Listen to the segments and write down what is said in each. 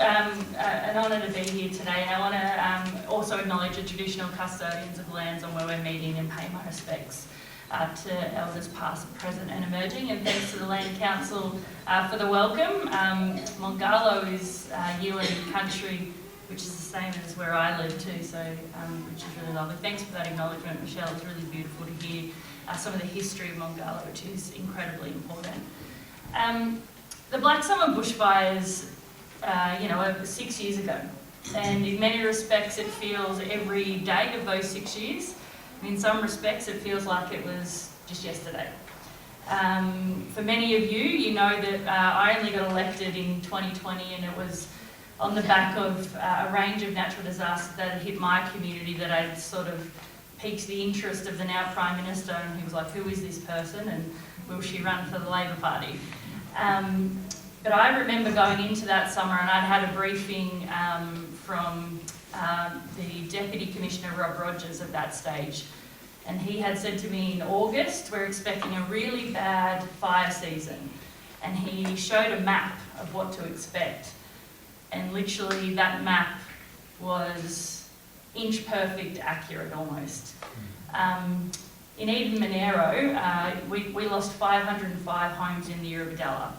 an honour to be here today, and I want to also acknowledge the traditional custodians of the lands on where we're meeting and pay my respects to elders past, present and emerging, and thanks to the Land Council for the welcome. Mongarlowe is Yuin country, which is the same as where I live too, so which is really lovely. Thanks for that acknowledgement, Michelle. It's really beautiful to hear some of the history of Mongarlowe, which is incredibly important. The Black Summer bushfires, over 6 years ago, and in many respects it feels every day of those 6 years. In some respects it feels like it was just yesterday. For many of you, you know that I only got elected in 2020, and it was on the back of a range of natural disasters that had hit my community that had sort of piqued the interest of the now Prime Minister, and he was like, who is this person and will she run for the Labor Party? But I remember going into that summer, and I'd had a briefing from the Deputy Commissioner Rob Rogers at that stage, and he had said to me in August, we're expecting a really bad fire season, and he showed a map of what to expect, and literally that map was inch perfect accurate almost. In Eden Monaro, we lost 505 homes in the Eurobodalla,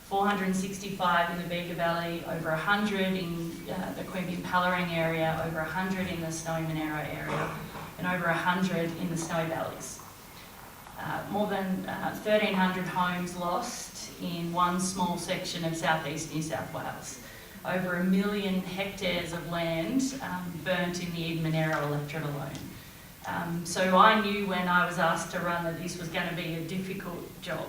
465 in the Bega Valley, over 100 in the Queanbeyan Pallarang area, over 100 in the Snowy Monaro area, and over 100 in the Snowy Valleys. More than 1,300 homes lost in one small section of southeast New South Wales. Over 1 million hectares of land burnt in the Eden Monaro electorate alone. So I knew when I was asked to run that this was going to be a difficult job.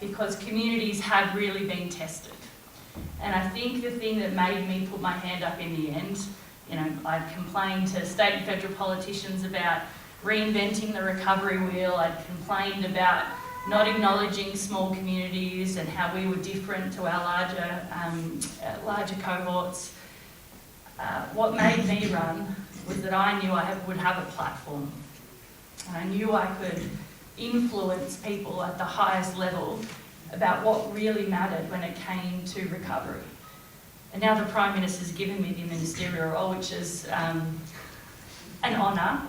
Because communities had really been tested. And I think the thing that made me put my hand up in the end, I'd complained to state and federal politicians about reinventing the recovery wheel. I'd complained about not acknowledging small communities and how we were different to our larger cohorts. What made me run was that I knew I would have a platform. And I knew I could influence people at the highest level about what really mattered when it came to recovery. And now the Prime Minister's given me the ministerial role, which is an honour,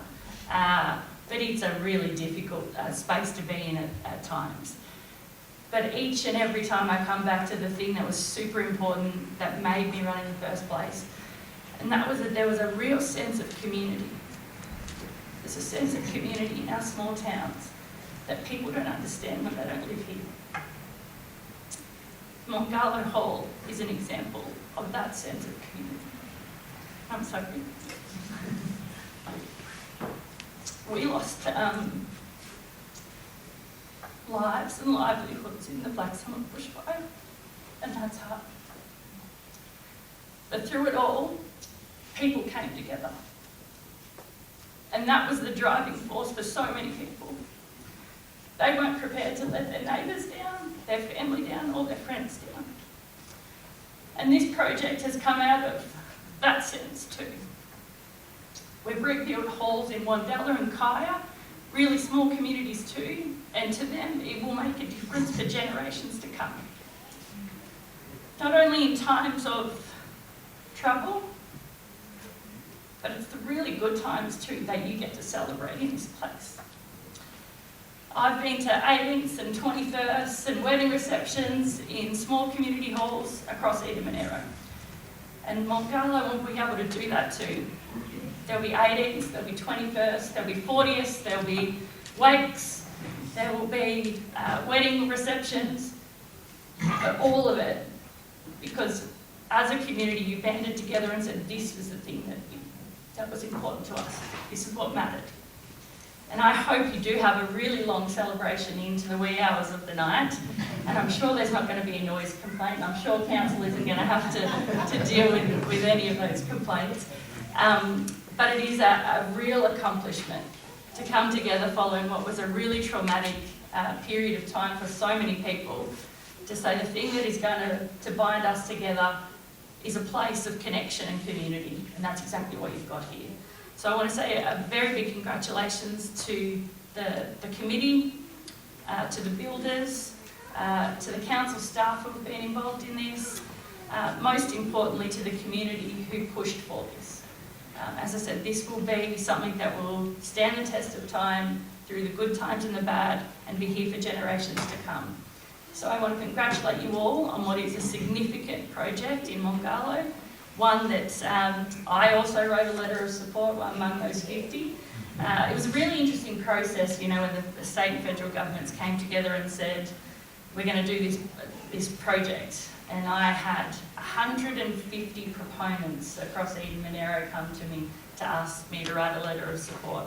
but it's a really difficult space to be in at times. But each and every time I come back to the thing that was super important, that made me run in the first place, and that was that there was a real sense of community. There's a sense of community in our small towns that people don't understand when they don't live here. Mongarlowe Hall is an example of that sense of community. I'm sorry. We lost lives and livelihoods in the Black Summer bushfire, and that's hard. But through it all, people came together. And that was the driving force for so many people. They weren't prepared to let their neighbours down, their family down, or their friends down. And this project has come out of that sense too. We've rebuilt halls in Wandella and Kaya, really small communities too, and to them it will make a difference for generations to come. Not only in times of trouble, but it's the really good times too that you get to celebrate in this place. I've been to 18th and 21st and wedding receptions in small community halls across Eden Monaro. And Mongarlowe will be able to do that too. There'll be 18th, there'll be 21st, there'll be 40th, there'll be wakes, there will be wedding receptions, all of it. Because as a community, you banded together and said, this was the thing that was important to us. This is what mattered. And I hope you do have a really long celebration into the wee hours of the night. And I'm sure there's not going to be a noise complaint. I'm sure council isn't going to have to deal with any of those complaints. But it is a real accomplishment to come together following what was a really traumatic period of time for so many people, to say the thing that is going to bind us together is a place of connection and community. And that's exactly what you've got here. So I want to say a very big congratulations to the committee, to the builders, to the council staff who have been involved in this, most importantly to the community who pushed for this. As I said, this will be something that will stand the test of time through the good times and the bad and be here for generations to come. So I want to congratulate you all on what is a significant project in Mongarlowe, one that I also wrote a letter of support among those 50. It was a really interesting process, you know, when the state and federal governments came together and said, we're going to do this project. And I had 150 proponents across Eden Monaro come to me to ask me to write a letter of support.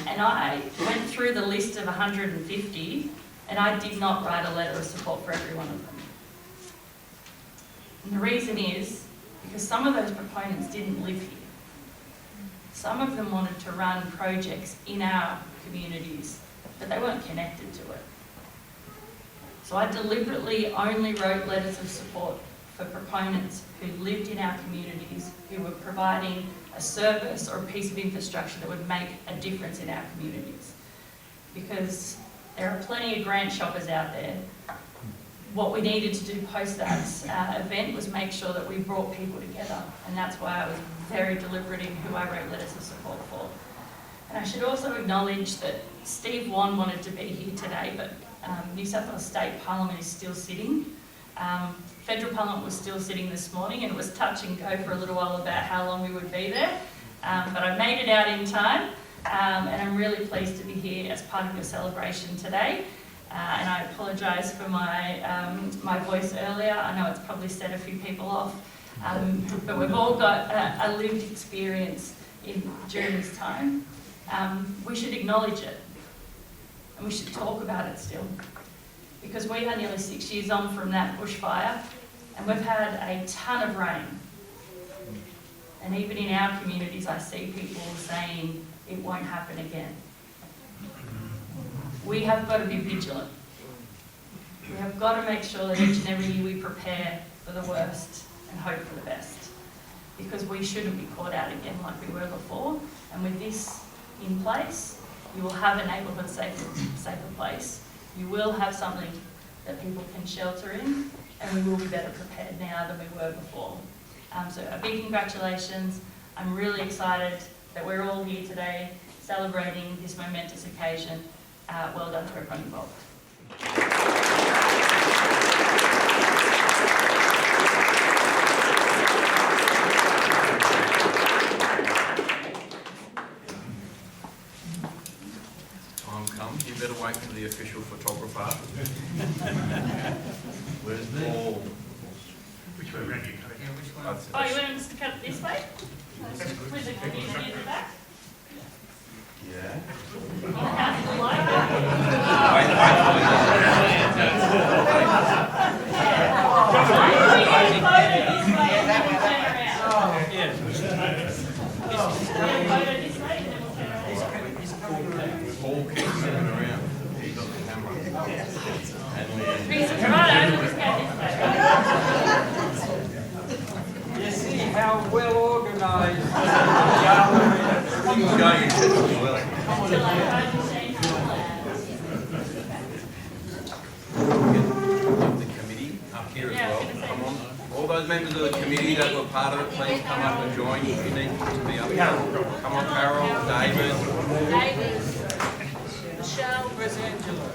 And I went through the list of 150 and I did not write a letter of support for every one of them. And the reason is because some of those proponents didn't live here. Some of them wanted to run projects in our communities, but they weren't connected to it. So I deliberately only wrote letters of support for proponents who lived in our communities, who were providing a service or a piece of infrastructure that would make a difference in our communities. Because there are plenty of grant shoppers out there. What we needed to do post that event was make sure that we brought people together, and that's why I was very deliberate in who I wrote letters of support for. And I should also acknowledge that Steve Wan wanted to be here today, but New South Wales State Parliament is still sitting. Federal Parliament was still sitting this morning, and it was touch and go for a little while about how long we would be there. But I made it out in time, and I'm really pleased to be here as part of your celebration today. And I apologise for my voice earlier. I know it's probably set a few people off, but we've all got a lived experience during this time. We should acknowledge it, and we should talk about it still, because we are nearly 6 years on from that bushfire, and we've had a ton of rain. And even in our communities, I see people saying it won't happen again. We have got to be vigilant. We have got to make sure that each and every year we prepare for the worst and hope for the best, because we shouldn't be caught out again like we were before. And with this in place, you will have a neighbourhood safer place. You will have something that people can shelter in, and we will be better prepared now than we were before. So a big congratulations. I'm really excited that we're all here today celebrating this momentous occasion. Well done to everyone involved. Time comes, you better wait for the official photographer. Where's Paul? Which way around you cut it? Which way? Oh, you want us to cut it this way? With the community in the back? Yeah. How's the light? Paul keeps moving around. He's got the camera. You see how well organised Everything's going exceptionally well. Get the committee up here as well. Come on. All those members of the committee that were part of it, please come up and join if you need to be up here. Come on, Carol, David. David, Michelle, where's Angela?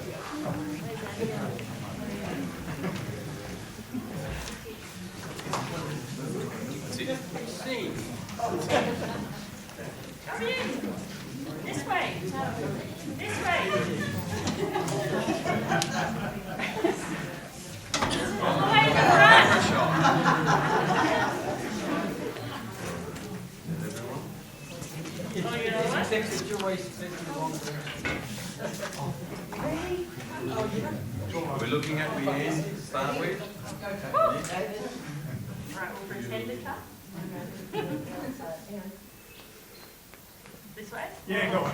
That's it. see. Come in. This way. This way. All the way to the front. It's your waist, it's the wrong We're looking at the end to start with. Right, we'll pretend to cut. This way? Yeah, go on.